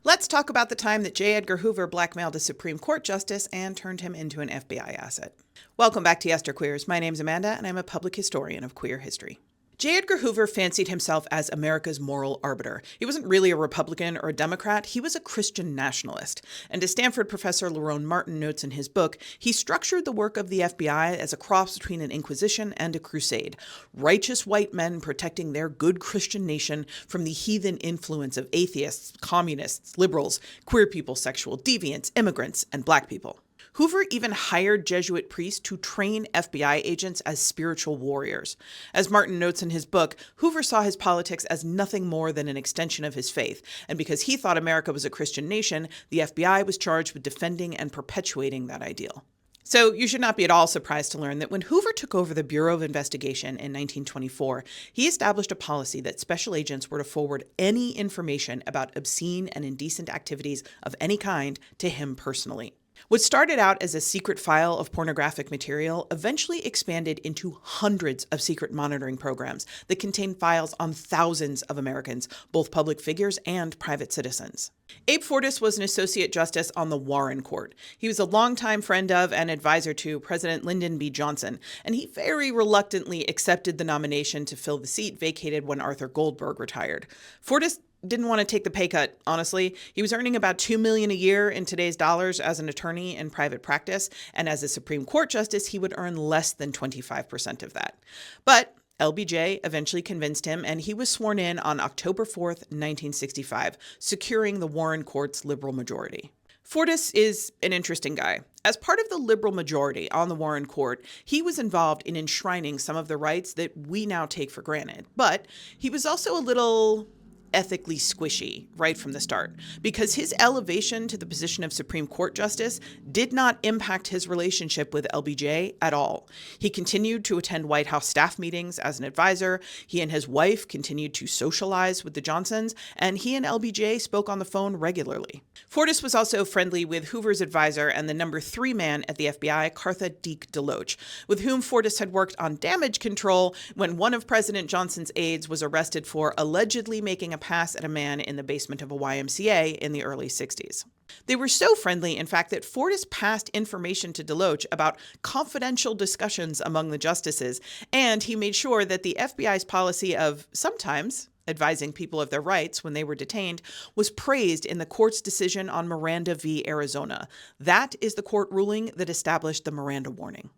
Let's talk about the time that J. Edgar Hoover blackmailed a Supreme Court justice and turned him into an FBI asset. Welcome back to Yesterqueers. My name's Amanda, and I'm a public historian of queer history. J. Edgar Hoover fancied himself as America's moral arbiter. He wasn't really a Republican or a Democrat, he was a Christian nationalist. And as Stanford professor Lerone Martin notes in his book, he structured the work of the FBI as a cross between an inquisition and a crusade. Righteous white men protecting their good Christian nation from the heathen influence of atheists, communists, liberals, queer people, sexual deviants, immigrants, and black people. Hoover even hired Jesuit priests to train FBI agents as spiritual warriors. As Martin notes in his book, Hoover saw his politics as nothing more than an extension of his faith, and because he thought America was a Christian nation, the FBI was charged with defending and perpetuating that ideal. So you should not be at all surprised to learn that when Hoover took over the Bureau of Investigation in 1924, he established a policy that special agents were to forward any information about obscene and indecent activities of any kind to him personally. What started out as a secret file of pornographic material eventually expanded into hundreds of secret monitoring programs that contained files on thousands of Americans, both public figures and private citizens. Abe Fortas was an associate justice on the Warren Court. He was a longtime friend of and advisor to President Lyndon B. Johnson, and he very reluctantly accepted the nomination to fill the seat vacated when Arthur Goldberg retired. Fortas didn't want to take the pay cut, honestly. He was earning about $2 million a year in today's dollars as an attorney in private practice, and as a Supreme Court justice, he would earn less than 25% of that. But LBJ eventually convinced him, and he was sworn in on October 4th, 1965, securing the Warren Court's liberal majority. Fortas is an interesting guy. As part of the liberal majority on the Warren Court, he was involved in enshrining some of the rights that we now take for granted. But he was also a little ethically squishy right from the start, because his elevation to the position of Supreme Court Justice did not impact his relationship with LBJ at all. He continued to attend White House staff meetings as an advisor, he and his wife continued to socialize with the Johnsons, and he and LBJ spoke on the phone regularly. Fortas was also friendly with Hoover's advisor and the number 3 man at the FBI, Cartha Deke DeLoach, with whom Fortas had worked on damage control when one of President Johnson's aides was arrested for allegedly making a pass at a man in the basement of a YMCA in the early 60s. They were so friendly, in fact, that Fortas passed information to DeLoach about confidential discussions among the justices, and he made sure that the FBI's policy of sometimes advising people of their rights when they were detained was praised in the court's decision on Miranda v. Arizona. That is the court ruling that established the Miranda warning.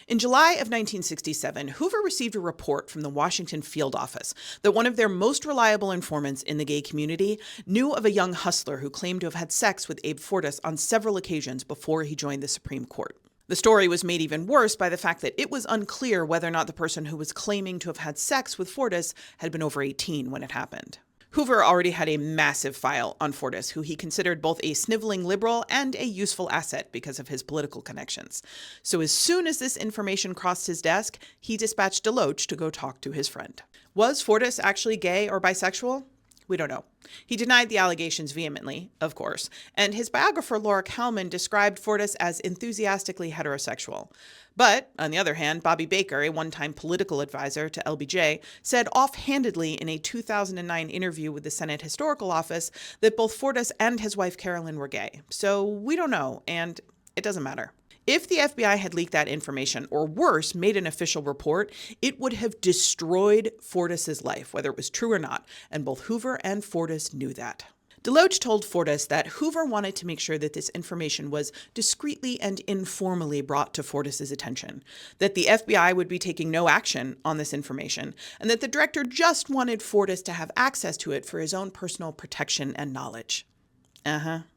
In July of 1967, Hoover received a report from the Washington field office that one of their most reliable informants in the gay community knew of a young hustler who claimed to have had sex with Abe Fortas on several occasions before he joined the Supreme Court. The story was made even worse by the fact that it was unclear whether or not the person who was claiming to have had sex with Fortas had been over 18 when it happened. Hoover already had a massive file on Fortas, who he considered both a sniveling liberal and a useful asset because of his political connections. So as soon as this information crossed his desk, he dispatched DeLoach to go talk to his friend. Was Fortas actually gay or bisexual? We don't know. He denied the allegations vehemently, of course, and his biographer Laura Kalman described Fortas as enthusiastically heterosexual. But, on the other hand, Bobby Baker, a one-time political advisor to LBJ, said offhandedly in a 2009 interview with the Senate Historical Office that both Fortas and his wife Carolyn were gay. So we don't know, and it doesn't matter. If the FBI had leaked that information, or worse, made an official report, it would have destroyed Fortas's life, whether it was true or not, and both Hoover and Fortas knew that. DeLoach told Fortas that Hoover wanted to make sure that this information was discreetly and informally brought to Fortas's attention, that the FBI would be taking no action on this information, and that the director just wanted Fortas to have access to it for his own personal protection and knowledge.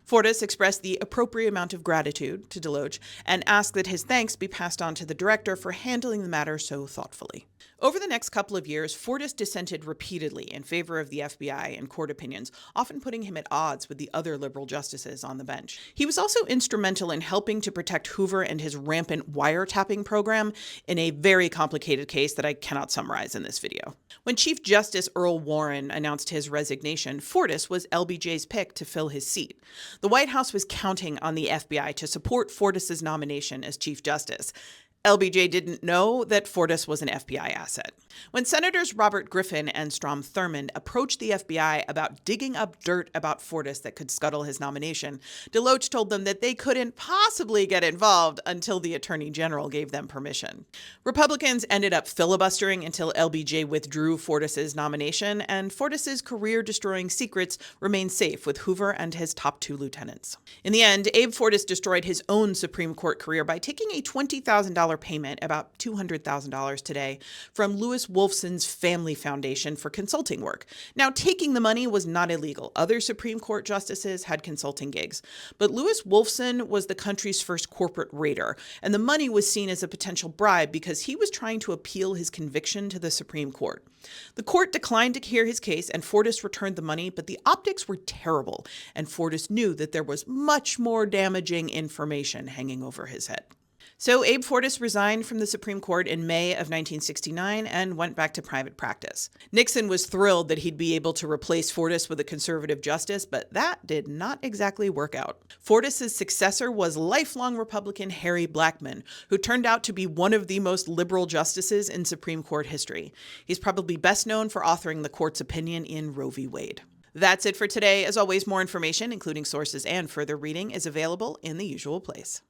Fortas expressed the appropriate amount of gratitude to DeLoach and asked that his thanks be passed on to the director for handling the matter so thoughtfully. Over the next couple of years, Fortas dissented repeatedly in favor of the FBI and court opinions, often putting him at odds with the other liberal justices on the bench. He was also instrumental in helping to protect Hoover and his rampant wiretapping program in a very complicated case that I cannot summarize in this video. When Chief Justice Earl Warren announced his resignation, Fortas was LBJ's pick to fill his seat. The White House was counting on the FBI to support Fortas's nomination as Chief Justice. LBJ didn't know that Fortas was an FBI asset. When Senators Robert Griffin and Strom Thurmond approached the FBI about digging up dirt about Fortas that could scuttle his nomination, DeLoach told them that they couldn't possibly get involved until the Attorney General gave them permission. Republicans ended up filibustering until LBJ withdrew Fortas's nomination, and Fortas's career-destroying secrets remained safe with Hoover and his top 2 lieutenants. In the end, Abe Fortas destroyed his own Supreme Court career by taking a $20,000 payment, about $200,000 today, from Lewis Wolfson's family foundation for consulting work. Now, taking the money was not illegal. Other Supreme Court justices had consulting gigs. But Lewis Wolfson was the country's first corporate raider, and the money was seen as a potential bribe because he was trying to appeal his conviction to the Supreme Court. The court declined to hear his case, and Fortas returned the money, but the optics were terrible, and Fortas knew that there was much more damaging information hanging over his head. So Abe Fortas resigned from the Supreme Court in May of 1969 and went back to private practice. Nixon was thrilled that he'd be able to replace Fortas with a conservative justice, but that did not exactly work out. Fortas's successor was lifelong Republican Harry Blackmun, who turned out to be one of the most liberal justices in Supreme Court history. He's probably best known for authoring the court's opinion in Roe v. Wade. That's it for today. As always, more information, including sources and further reading, is available in the usual place.